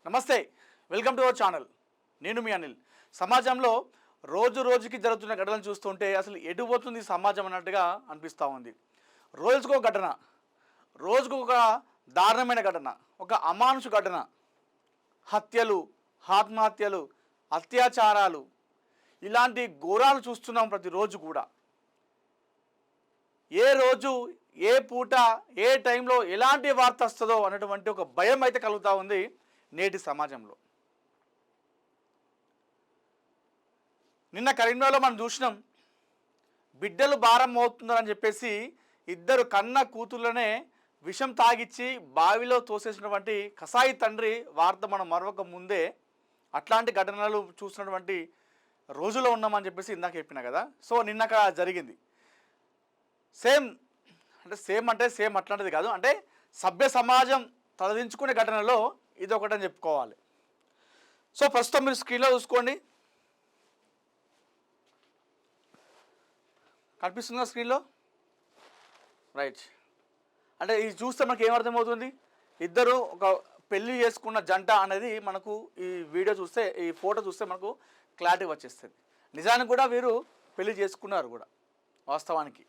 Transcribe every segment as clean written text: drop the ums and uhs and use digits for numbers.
నమస్తే, welcome to our channel. నేను మీ అనిల్. సమాజంలో రోజు రోజుకి జరుగుతున్న ఘటనలు చూస్తుంటే అసలు ఎటుపోతుంది సమాజం అన్నట్టుగా అనిపిస్తూ ఉంది. రోజుకో ఘటన, రోజుకు ఒక దారుణమైన ఘటన, ఒక అమానుష ఘటన, హత్యలు, ఆత్మహత్యలు, అత్యాచారాలు, ఇలాంటి ఘోరాలు చూస్తున్నాం ప్రతిరోజు కూడా. ఏ రోజు, ఏ పూట, ఏ టైంలో ఎలాంటి వార్త వస్తుందో అనేటువంటి ఒక భయం అయితే కలుగుతూ ఉంది నేటి సమాజంలో. నిన్న కరీంనగర్లో మనం చూసినాం, బిడ్డలు భారం మోతుందని చెప్పేసి ఇద్దరు కన్న కూతుర్లనే విషం తాగిచ్చి బావిలో తోసేసినటువంటి కసాయి తండ్రి వార్త మనం మరొక ముందే అట్లాంటి ఘటనలు చూసినటువంటి రోజులో ఉన్నామని చెప్పేసి ఇందాక చెప్పిన కదా. సో నిన్నక జరిగింది. సేమ్ అంటే సేమ్ అట్లాంటిది కాదు, అంటే సభ్య సమాజం తలదించుకునే ఘటనలో ఇది ఒకటని చెప్పుకోవాలి. సో ప్రస్తుతం మీరు స్క్రీన్లో చూసుకోండి, కనిపిస్తుందా స్క్రీన్లో? రైట్. అంటే ఇది చూస్తే మనకి ఏమర్థమవుతుంది, ఇద్దరు ఒక పెళ్ళి చేసుకున్న జంట అనేది మనకు ఈ వీడియో చూస్తే, ఈ ఫోటో చూస్తే మనకు క్లారిటీ వచ్చేస్తుంది. నిజానికి కూడా వీరు పెళ్ళి చేసుకున్నారు కూడా వాస్తవానికి.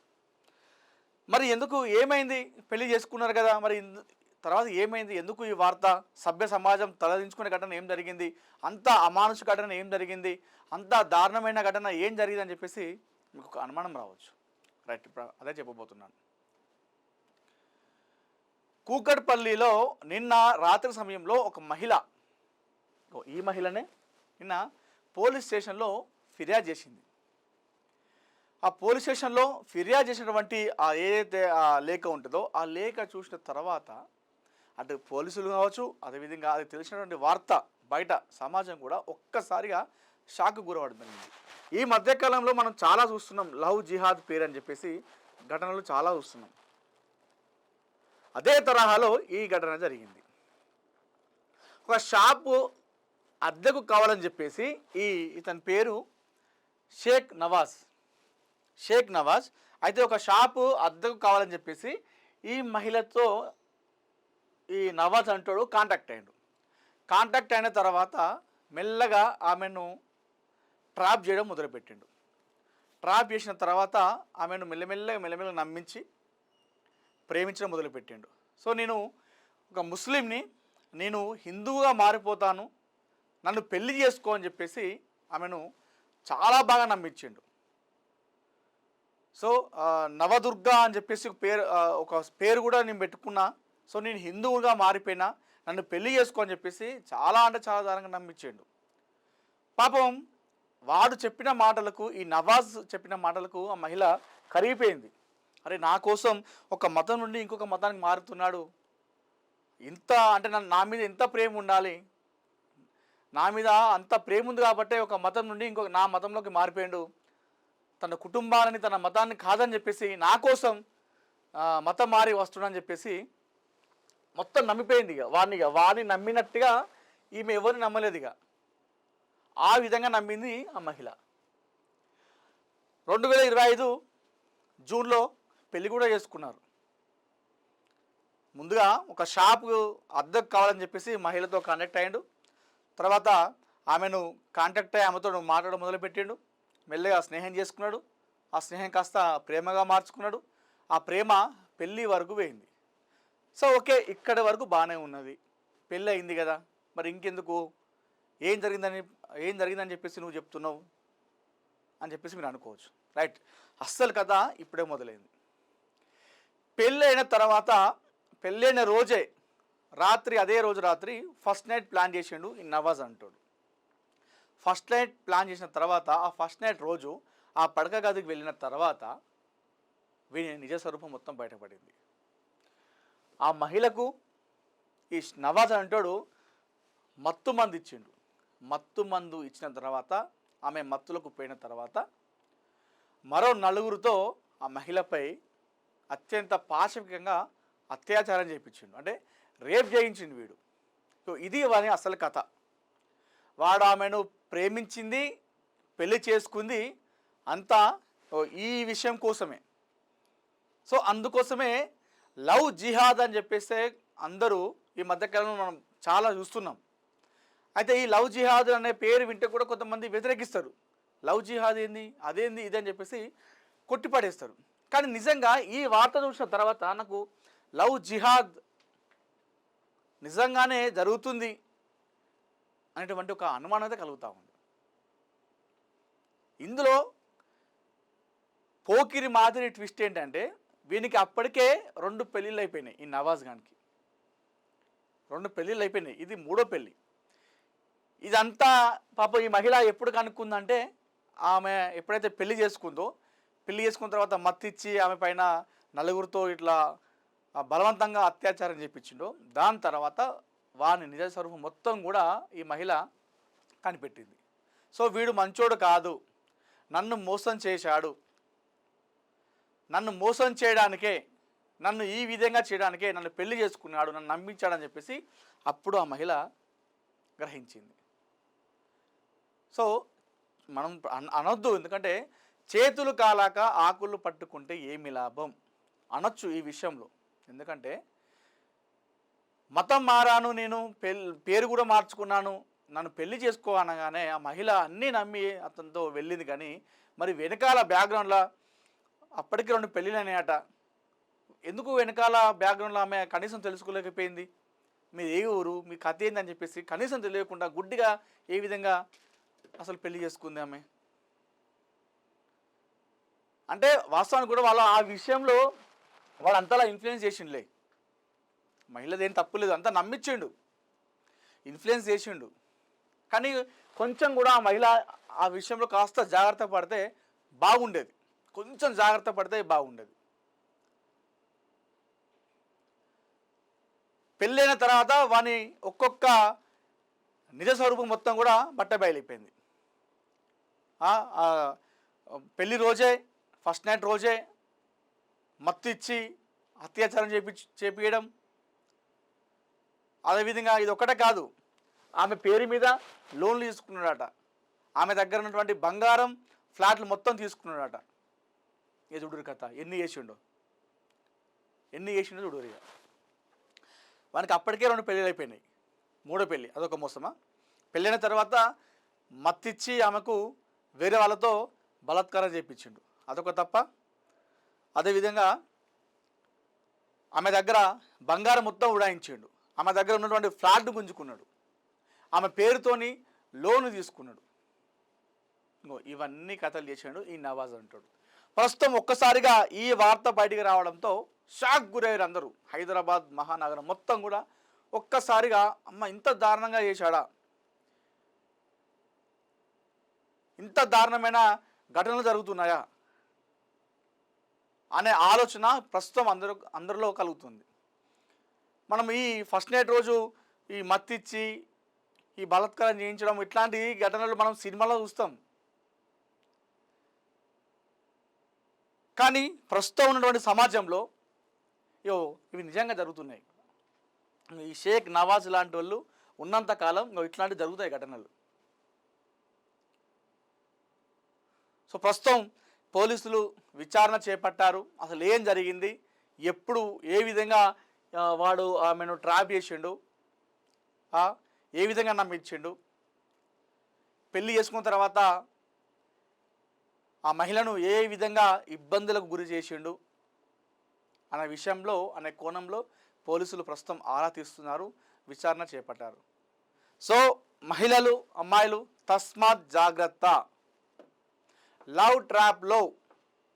మరి ఎందుకు, ఏమైంది? పెళ్లి చేసుకున్నారు కదా, మరి తర్వాత ఏమైంది? ఎందుకు ఈ వార్త? సభ్య సమాజం తలదించుకునే ఘటన ఏం జరిగింది? అంత అమానుష ఘటన ఏం జరిగింది? అంత దారుణమైన ఘటన ఏం జరిగింది అని చెప్పేసి మీకు ఒక అనుమానం రావచ్చు. రైట్, ఇప్పుడు అదే చెప్పబోతున్నాను. కూకట్పల్లిలో నిన్న రాత్రి సమయంలో ఒక మహిళ, ఈ మహిళనే నిన్న పోలీస్ స్టేషన్లో ఫిర్యాదు చేసింది. ఆ పోలీస్ స్టేషన్లో ఫిర్యాదు చేసినటువంటి ఏదైతే ఆ లేఖ ఉంటుందో ఆ లేఖ చూసిన తర్వాత అటు పోలీసులు కావచ్చు, అదేవిధంగా అది తెలిసినటువంటి వార్త బయట సమాజం కూడా ఒక్కసారిగా షాక్ గురపడుతుంది. ఈ మధ్యకాలంలో మనం చాలా చూస్తున్నాం, లవ్ జిహాద్ పేరు అని చెప్పేసి ఘటనలు చాలా చూస్తున్నాం. అదే తరహాలో ఈ ఘటన జరిగింది. ఒక షాపు అద్దెకు కావాలని చెప్పేసి ఇతని పేరు షేక్ నవాజ్ అయితే ఒక షాపు అద్దెకు కావాలని చెప్పేసి ఈ మహిళతో ఈ నవాజ్ అంటాడు కాంటాక్ట్ అయిన తర్వాత మెల్లగా ఆమెను ట్రాప్ చేయడం మొదలుపెట్టిండు. ట్రాప్ చేసిన తర్వాత ఆమెను మెల్లమెల్లగా నమ్మించి ప్రేమించడం మొదలుపెట్టిండు. సో నేను ఒక ముస్లింని, నేను హిందువుగా మారిపోతాను, నన్ను పెళ్లి చేసుకో అని చెప్పేసి ఆమెను చాలా బాగా నమ్మించిండు. సో నవదుర్గ అని చెప్పేసి ఒక పేరు కూడా నేను పెట్టుకున్నా. సో నేను హిందువుగా మారిపోయినా, నన్ను పెళ్లి చేసుకో అని చెప్పేసి చాలా అంటే చాలా దారుణంగా నమ్మించాడు. పాపం వాడు చెప్పిన మాటలకు, ఈ నవాజ్ చెప్పిన మాటలకు ఆ మహిళ కరిగిపోయింది. అరే, నా కోసం ఒక మతం నుండి ఇంకొక మతానికి మారుతున్నాడు, ఇంత అంటే నా మీద ఎంత ప్రేమ ఉండాలి, నా మీద అంత ప్రేమ ఉంది కాబట్టే ఒక మతం నుండి ఇంకొక నా మతంలోకి మారిపోయాడు, తన కుటుంబాలని తన మతాన్ని కాదని చెప్పేసి నా కోసం మతం మారి వస్తున్నాడని చెప్పేసి మొత్తం నమ్మిపోయింది. వాడిని నమ్మినట్టుగా ఈమె ఎవరిని నమ్మలేదు. ఆ విధంగా నమ్మింది ఆ మహిళ. 2025 జూన్లో పెళ్లి కూడా చేసుకున్నారు. ముందుగా ఒక షాపు అద్దెకు కావాలని చెప్పేసి మహిళతో కాంటాక్ట్ అయ్యాడు. తర్వాత ఆమెను కాంటాక్ట్ అయ్యి ఆమెతో మాట్లాడడం మొదలుపెట్టిండు. మెల్లగా స్నేహం చేసుకున్నాడు. ఆ స్నేహం కాస్త ప్రేమగా మార్చుకున్నాడు. ఆ ప్రేమ పెళ్ళి వరకు పోయింది. సో ఓకే, ఇక్కడి వరకు బాగానే ఉన్నది, పెళ్ళి అయింది కదా, మరి ఇంకెందుకు, ఏం జరిగిందని చెప్పేసి నువ్వు చెప్తున్నావు అని చెప్పేసి మీరు అనుకోవచ్చు. రైట్, అస్సలు కథ ఇప్పుడే మొదలైంది. పెళ్ళైన రోజే అదే రోజు రాత్రి ఫస్ట్ నైట్ ప్లాన్ చేసిండు ఈ నవాజ్ అంటాడు. ఫస్ట్ నైట్ ప్లాన్ చేసిన తర్వాత ఆ ఫస్ట్ నైట్ రోజు ఆ పడక గదికి వెళ్ళిన తర్వాత వీని నిజ స్వరూపం మొత్తం బయటపడింది. ఆ మహిళకు ఈ నవాజ్ అంటాడు మత్తు మందు ఇచ్చిన తర్వాత ఆమె మత్తులకు పోయిన తర్వాత మరో నలుగురితో ఆ మహిళపై అత్యంత పాశవికంగా అత్యాచారం చేయించిండు, అంటే రేప్ చేయించిండు వీడు. సో ఇది వాని అసలు కథ. వాడు ఆమెను ప్రేమించింది, పెళ్లి చేసుకుంది అంతా ఈ విషయం కోసమే. సో అందుకోసమే లవ్ జిహాద్ అని చెప్పేస్తే అందరూ ఈ మధ్యకాలంలో మనం చాలా చూస్తున్నాం. అయితే ఈ లవ్ జిహాద్ అనే పేరు వింటే కూడా కొంతమంది వ్యతిరేకిస్తారు. లవ్ జిహాద్ ఏంది, అదేంది, ఇదని చెప్పేసి కొట్టిపడేస్తారు. కానీ నిజంగా ఈ వార్త చూసిన తర్వాత నాకు లవ్ జిహాద్ నిజంగానే జరుగుతుంది అనేటువంటి ఒక అనుమానం అయితే కలుగుతూ ఉంది. ఇందులో పోకిరి మాదిరి ట్విస్ట్ ఏంటంటే వీనికి అప్పటికే 2 పెళ్ళిళ్ళు అయిపోయినాయి. ఈ నవాజ్ ఖాన్కి 2 పెళ్ళిళ్ళు అయిపోయినాయి, ఇది 3వ పెళ్ళి. ఇదంతా పాపం ఈ మహిళ ఎప్పుడు కనుక్కుందంటే ఆమె ఎప్పుడైతే పెళ్లి చేసుకున్న తర్వాత మత్తిచ్చి ఆమె పైన నలుగురితో ఇట్లా బలవంతంగా అత్యాచారం చేయించిండో దాని తర్వాత వాని నిజ స్వరూపం మొత్తం కూడా ఈ మహిళ కనిపెట్టింది. సో వీడు మంచోడు కాదు, నన్ను మోసం చేశాడు, నన్ను మోసం చేయడానికే, నన్ను ఈ విధంగా చేయడానికే నన్ను పెళ్లి చేసుకున్నాడు, నన్ను నమ్మించాడని చెప్పేసి అప్పుడు ఆ మహిళ గ్రహించింది. సో మనం అనొద్దు, ఎందుకంటే చేతులు కాలాక ఆకులు పట్టుకుంటే ఏమి లాభం అనొచ్చు ఈ విషయంలో. ఎందుకంటే మతం మారాను, నేను పేరు కూడా మార్చుకున్నాను, నన్ను పెళ్లి చేసుకోనగానే ఆ మహిళ అన్నీ నమ్మి అతనితో వెళ్ళింది. కానీ మరి వెనకాల బ్యాక్గ్రౌండ్లో అప్పటికి 2 పెళ్ళిళ్ళు అయినాయట. ఎందుకు వెనకాల బ్యాక్గ్రౌండ్లో ఆమె కనీసం తెలుసుకోలేకపోయింది? మీరు ఏ ఊరు, మీ కథ ఏందని చెప్పేసి కనీసం తెలియకుండా గుడ్డిగా ఏ విధంగా అసలు పెళ్లి చేసుకుంది ఆమె? అంటే వాస్తవానికి కూడా వాళ్ళ ఆ విషయంలో వాడు అంతలా ఇన్ఫ్లుయెన్స్ చేసిండులే. మహిళదేం తప్పులేదు, అంతా నమ్మించిండు, ఇన్ఫ్లుయెన్స్ చేసిండు. కానీ కొంచెం కూడా ఆ మహిళ ఆ విషయంలో కాస్త జాగ్రత్త పడితే బాగుండేది, కొంచెం జాగ్రత్త పడితే బాగుండేది. పెళ్ళైన తర్వాత వాని ఒక్కొక్క నిజ స్వరూపం మొత్తం కూడా బట్టబయలైపోయింది. పెళ్లి రోజే, ఫస్ట్ నైట్ రోజే మత్తు ఇచ్చి అత్యాచారం చేపియడం. అదేవిధంగా ఇది ఒక్కటే కాదు, ఆమె పేరు మీద లోన్లు తీసుకున్నాడట, ఆమె దగ్గర ఉన్నటువంటి బంగారం ఫ్లాట్లు మొత్తం తీసుకున్నాడట. ఇక చూడురు కథ ఎన్ని చేసిండో చూడురు. ఇక వానికి అప్పటికే 2 పెళ్ళిళ్ళు అయిపోయినాయి, 3వ పెళ్ళి అదొక మోసమా? పెళ్ళైన తర్వాత మత్తిచ్చి ఆమెకు వేరే వాళ్ళతో బలాత్కారం చేయించిండు, అదొక తప్ప? అదేవిధంగా ఆమె దగ్గర బంగారం మొత్తం ఉడాయించిండు, ఆమె దగ్గర ఉన్నటువంటి ఫ్లాట్ గుంజుకున్నాడు, ఆమె పేరుతోని లోను తీసుకున్నాడు. ఇవన్నీ కథలు చేసాడు ఈ నవాజ్ అంటాడు. ప్రస్తుతం ఒక్కసారిగా ఈ వార్త బయటికి రావడంతో షాక్ గురయ్యారు అందరూ. హైదరాబాద్ మహానగరం మొత్తం కూడా ఒక్కసారిగా అమ్మ ఇంత దారుణంగా చేశాడా, ఇంత దారుణమైన ఘటనలు జరుగుతున్నాయా అనే ఆలోచన ప్రస్తుతం అందరిలో కలుగుతుంది. మనం ఈ ఫస్ట్ నైట్ రోజు ఈ మత్తిచ్చి ఈ బలాత్కారం చేయించడం ఇట్లాంటి ఘటనలు మనం సినిమాలో చూస్తాం. కానీ ప్రస్తుతం ఉన్నటువంటి సమాజంలో ఇవి నిజంగా జరుగుతున్నాయి. ఈ షేక్ నవాజ్ లాంటి వాళ్ళు ఉన్నంతకాలం ఇట్లాంటివి జరుగుతాయి ఘటనలు. సో ప్రస్తుతం పోలీసులు విచారణ చేపట్టారు. అసలు ఏం జరిగింది, ఎప్పుడు ఏ విధంగా వాడు ఆమెను ట్రాప్ చేసిండు, ఏ విధంగా నమ్మించిండు, పెళ్లి చేసుకున్న తర్వాత ఆ మహిళను ఏ విధంగా ఇబ్బందులకు గురి చేసిండు అనే విషయంలో, అనే కోణంలో పోలీసులు ప్రస్తుతం ఆరా తీస్తున్నారు, విచారణ చేపట్టారు. సో మహిళలు, అమ్మాయిలు తస్మాత్ జాగ్రత్త, లవ్ ట్రాప్లో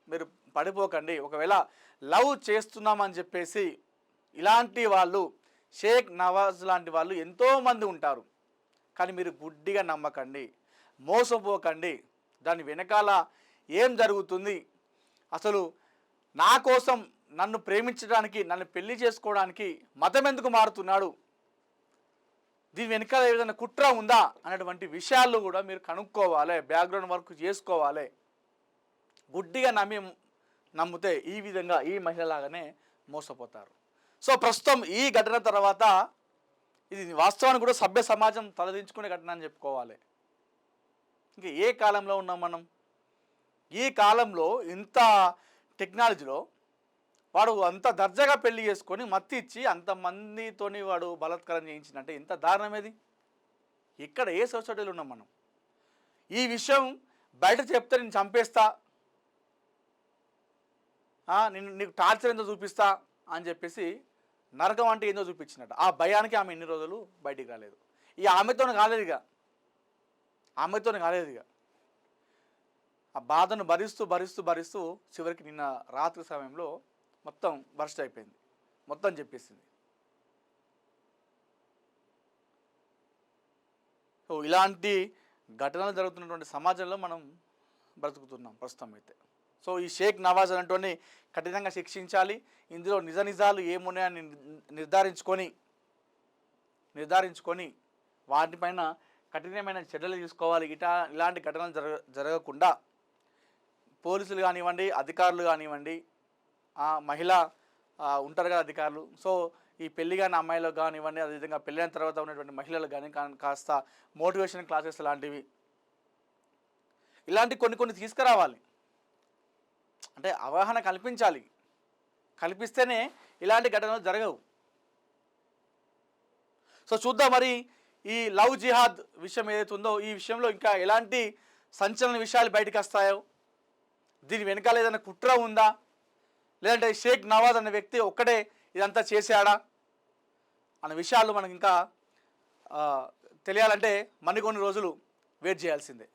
మీరు పడిపోకండి. ఒకవేళ లవ్ చేస్తున్నామని చెప్పేసి ఇలాంటి వాళ్ళు, షేక్ నవాజ్ లాంటి వాళ్ళు ఎంతోమంది ఉంటారు. కానీ మీరు గుడ్డిగా నమ్మకండి, మోసపోకండి. దాని వెనకాల ఏం జరుగుతుంది, అసలు నా కోసం నన్ను ప్రేమించడానికి, నన్ను పెళ్లి చేసుకోవడానికి మతం ఎందుకు మారుతున్నాడు, దీని వెనకాల ఏదైనా కుట్ర ఉందా అనేటువంటి విషయాలు కూడా మీరు కనుక్కోవాలి, బ్యాక్గ్రౌండ్ వర్క్ చేసుకోవాలి. గుడ్డిగా నమ్మితే ఈ విధంగా ఈ మహిళలాగానే మోసపోతారు. సో ప్రస్తుతం ఈ ఘటన తర్వాత ఇది వాస్తవానికి కూడా సభ్య సమాజం తలదించుకునే ఘటన అని చెప్పుకోవాలి. ఇంకా ఏ కాలంలో ఉన్నాం మనం? ఈ కాలంలో ఇంత టెక్నాలజీలో వాడు అంత దర్జాగా పెళ్లి చేసుకొని మత్తి ఇచ్చి అంతమందితోని వాడు బలాత్కారం చేయించినంటే ఎంత దారుణమేది? ఇక్కడ ఏ సొసైటీలో ఉన్నాం మనం? ఈ విషయం బయట చెప్తే నేను చంపేస్తా, నీకు టార్చర్ ఏందో చూపిస్తా అని చెప్పేసి నరకం అంటే ఏందో చూపించినట్టు. ఆ భయానికి ఆమె ఎన్ని రోజులు బయటికి రాలేదు. ఆమెతోనే కాలేదు ఇక ఆ బాధను భరిస్తూ భరిస్తూ భరిస్తూ చివరికి నిన్న రాత్రి సమయంలో మొత్తం బర్స్ట్ అయిపోయింది, మొత్తం చెప్పేసింది. సో ఇలాంటి ఘటనలు జరుగుతున్నటువంటి సమాజంలో మనం బ్రతుకుతున్నాం ప్రస్తుతం అయితే. సో ఈ షేక్ నవాజ్ అనేటువంటి కఠినంగా శిక్షించాలి. ఇందులో నిజాలు ఏమున్నాయని నిర్ధారించుకొని వాటిపైన కఠినమైన చర్యలు తీసుకోవాలి. ఇలాంటి ఘటనలు జరగకుండా పోలీసులు కానివ్వండి, అధికారులు కానివ్వండి, మహిళా ఉంటారు కదా అధికారులు, సో ఈ పెళ్లి కాని అమ్మాయిలకు కానివ్వండి, అదేవిధంగా పెళ్ళైన తర్వాత ఉన్నటువంటి మహిళలకు కానీ కాస్త మోటివేషన్ క్లాసెస్ లాంటివి ఇలాంటి కొన్ని తీసుకురావాలి. అంటే అవగాహన కల్పిస్తేనే ఇలాంటి ఘటనలు జరగవు. సో చూద్దాం మరి ఈ లవ్ జిహాద్ విషయం ఏదైతే ఉందో ఈ విషయంలో ఇంకా ఎలాంటి సంచలన విషయాలు బయటకు వస్తాయో, దీని వెనకాల ఏదైనా కుట్ర ఉందా, లేదంటే షేక్ నవాజ్ అనే వ్యక్తి ఒక్కడే ఇదంతా చేశాడా అన్న విషయాలు మనకు ఇంకా తెలియాలంటే మరికొన్ని రోజులు వెయిట్ చేయాల్సిందే.